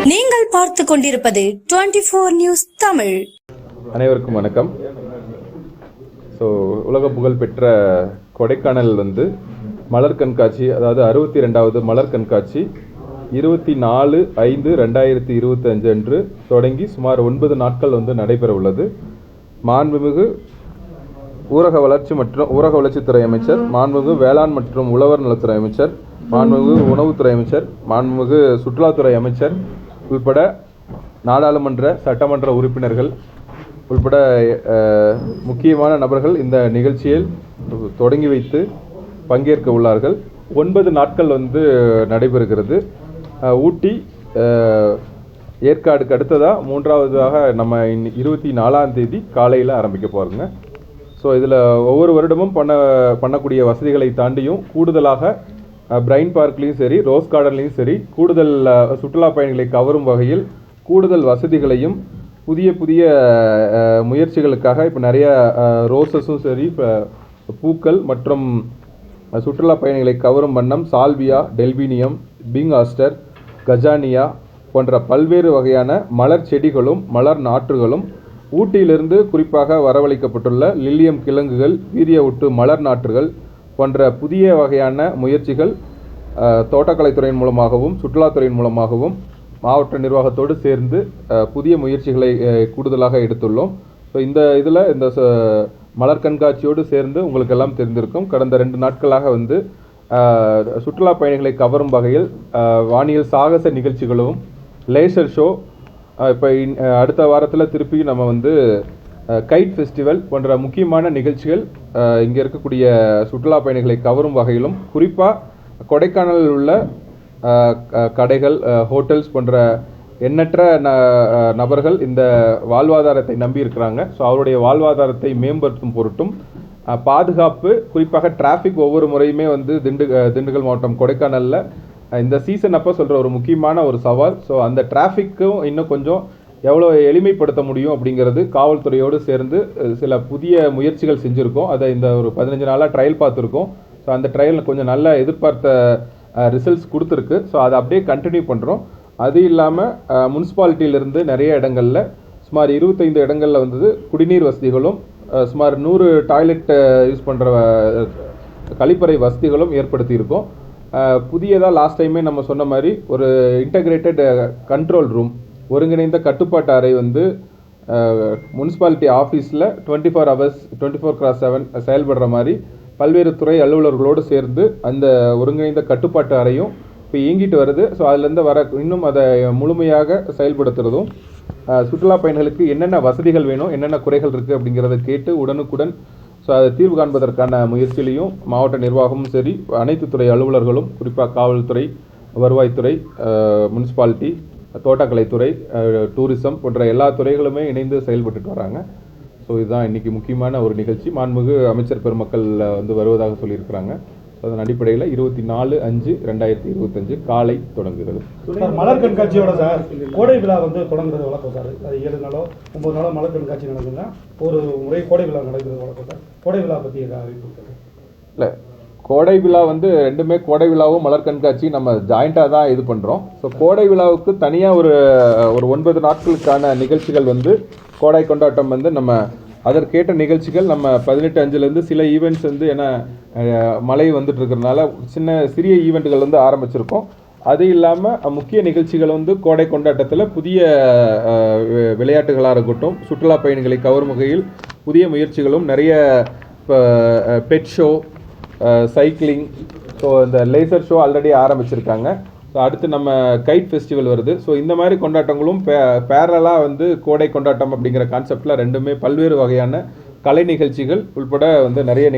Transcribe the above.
நீங்கள் பார்த்து கொண்டிருப்பது 24 நியூஸ் தமிழ். அனைவருக்கும் வணக்கம். உலக புகழ்பெற்ற கொடைக்கானல் மலர் கண்காட்சி, அதாவது 62வது மலர் கண்காட்சி 24/5/2025 அன்று தொடங்கி சுமார் 9 நாட்கள் நடைபெற உள்ளது. மாண்புமிகு ஊரக வளர்ச்சித்துறை அமைச்சர், மாண்புமிகு வேளாண் மற்றும் உழவர் நலத்துறை அமைச்சர், மாண்புமிகு உணவுத்துறை அமைச்சர், மாண்புமிகு சுற்றுலாத்துறை அமைச்சர் உள்பட நாடாளுமன்ற சட்டமன்ற உறுப்பினர்கள் உள்பட முக்கியமான நபர்கள் இந்த நிகழ்ச்சியில் தொடங்கி வைத்து பங்கேற்க உள்ளார்கள். 9 நாட்கள் நடைபெறுகிறது. ஊட்டி, ஏற்காடுக்கு அடுத்ததாக 3வதாக நம்ம 24ஆம் தேதி காலையில் ஆரம்பிக்க போகிறோங்க. இதில் ஒவ்வொரு வருடமும் பண்ணக்கூடிய வசதிகளை தாண்டியும் கூடுதலாக பிரைன் பார்க்லேயும் சரி, ரோஸ் கார்டன்லேயும் சரி, கூடுதல் சுற்றுலா பயணிகளை கவரும் வகையில் கூடுதல் வசதிகளையும் புதிய முயற்சிகளுக்காக இப்போ நிறைய ரோசஸும் சரி, பூக்கள் மற்றும் சுற்றுலா பயணிகளை கவரும் வண்ணம் salvia, delphinium, pink aster, gazania போன்ற பல்வேறு வகையான மலர் செடிகளும் மலர் நாற்றுகளும், ஊட்டியிலிருந்து குறிப்பாக வரவழைக்கப்பட்டுள்ள லில்லியம் கிழங்குகள், வீரிய ஒட்டு மலர் நாற்றுகள் போன்ற புதிய வகையான முயற்சிகள் தோட்டக்கலைத்துறையின் மூலமாகவும் சுற்றுலாத்துறையின் மூலமாகவும் மாவட்ட நிர்வாகத்தோடு சேர்ந்து புதிய முயற்சிகளை கூடுதலாக எடுத்துள்ளோம். இந்த மலர் கண்காட்சியோடு சேர்ந்து உங்களுக்கு எல்லாம் தெரிந்திருக்கும், கடந்த 2 நாட்களாக சுற்றுலா பயணிகளை கவரும் வகையில் வானியல் சாகச நிகழ்ச்சிகளும், லேசர் ஷோ, இப்போ அடுத்த வாரத்தில் திருப்பி நம்ம கைட் ஃபெஸ்டிவல் போன்ற முக்கியமான நிகழ்ச்சிகள் இங்கே இருக்கக்கூடிய சுற்றுலா பயணிகளை கவரும் வகையிலும், குறிப்பாக கொடைக்கானலில் உள்ள கடைகள், ஹோட்டல்ஸ் போன்ற எண்ணற்ற நபர்கள் இந்த வாழ்வாதாரத்தை நம்பி இருக்கிறாங்க. அவருடைய வாழ்வாதாரத்தை மேம்படுத்தும் பொருட்டும் பாதுகாப்பு, குறிப்பாக டிராஃபிக் ஒவ்வொரு முறையுமே திண்டுக்கல் மாவட்டம் கொடைக்கானலில் இந்த சீசன் அப்போ சொல்கிற ஒரு முக்கியமான ஒரு சவால். அந்த டிராஃபிக்கும் இன்னும் கொஞ்சம் எவ்வளோ எளிமைப்படுத்த முடியும் அப்படிங்கிறது காவல்துறையோடு சேர்ந்து சில புதிய முயற்சிகள் செஞ்சுருக்கோம். அதை இந்த ஒரு 15 நாளாக ட்ரையல் பார்த்துருக்கோம். அந்த ட்ரையலில் கொஞ்சம் நல்ல எதிர்பார்த்த ரிசல்ட்ஸ் கொடுத்துருக்கு. அதை அப்படியே கண்டினியூ பண்ணுறோம். அது இல்லாமல் முனிசிபாலிட்டியிலிருந்து நிறைய இடங்களில் சுமார் 25 இடங்களில் குடிநீர் வசதிகளும், சுமார் 100 டாய்லெட் யூஸ் பண்ணுற கழிப்பறை வசதிகளும் ஏற்படுத்தியிருக்கோம். புதியதாக லாஸ்ட் டைமே நம்ம சொன்ன மாதிரி ஒரு இன்டகிரேட்டட் கண்ட்ரோல் ரூம், ஒருங்கிணைந்த கட்டுப்பாட்டு அறை முனிசிபாலிட்டி ஆஃபீஸில் 24 hours 24/7 செயல்படுற மாதிரி பல்வேறு துறை அலுவலர்களோடு சேர்ந்து அந்த ஒருங்கிணைந்த கட்டுப்பாட்டு அறையும் இப்போ இயங்கிட்டு வருது. அதுலேருந்து இன்னும் அதை முழுமையாக செயல்படுத்துறதும், சுற்றுலா பயணிகளுக்கு என்னென்ன வசதிகள் வேணும், என்னென்ன குறைகள் இருக்குது அப்படிங்கிறத கேட்டு உடனுக்குடன் அதை தீர்வு காண்பதற்கான முயற்சியிலையும் மாவட்ட நிர்வாகமும் சரி, அனைத்து துறை அலுவலர்களும், குறிப்பாக காவல்துறை, வருவாய்த்துறை, முனிசிபாலிட்டி, தோட்டக்கலைத்துறை, டூரிசம் போன்ற எல்லா துறைகளுமே இணைந்து செயல்பட்டு வராங்க. இதுதான் இன்றைக்கி முக்கியமான ஒரு நிகழ்ச்சி. மாண்புமிகு அமைச்சர் பெருமக்கள் வருவதாக சொல்லியிருக்கிறாங்க. அதன் அடிப்படையில் 24/5/2025 காலை தொடங்குகிறது. மலர் கண்காட்சியோட சார் கோடை விழா தொடங்குறது வழக்கம் சார். அது 7 நாளோ 9 நாளோ மலர் கண்காட்சி நடக்குதுன்னா ஒரு முறை கோடை விழா நடக்கிறது வழக்கம் சார். கோடை விழா பற்றி ஏதாவது அறிவிப்பு இல்லை, கோடை விழா ரெண்டுமே, கோடை விழாவும் மலர் கண்காட்சி நம்ம ஜாயிண்டாக தான் இது பண்ணுறோம். கோடை விழாவுக்கு தனியாக ஒரு 9 நாட்களுக்கான நிகழ்ச்சிகள் கோடை கொண்டாட்டம் நம்ம அதற்கேற்ற நிகழ்ச்சிகள் நம்ம 18/5 சில ஈவெண்ட்ஸ் ஏன்னா மழை இருக்கிறதுனால சிறிய ஈவெண்ட்டுகள் ஆரம்பிச்சிருக்கோம். அது இல்லாமல் முக்கிய நிகழ்ச்சிகள் கோடை கொண்டாட்டத்தில் புதிய விளையாட்டுகளாக இருக்கட்டும், சுற்றுலா பயணிகளை கவரும் வகையில் புதிய முயற்சிகளும் நிறைய, பெட் ஷோ, சைக்கிளிங், இந்த லேசர் ஷோ ஆல்ரெடி ஆரம்பிச்சிருக்காங்க. அடுத்து நம்ம கைட் ஃபெஸ்டிவல் வருது. இந்த மாதிரி கொண்டாட்டங்களும் பேரலாக கோடை கொண்டாட்டம் அப்படிங்கிற கான்செப்டில் ரெண்டுமே பல்வேறு வகையான கலை நிகழ்ச்சிகள் உள்பட நிறைய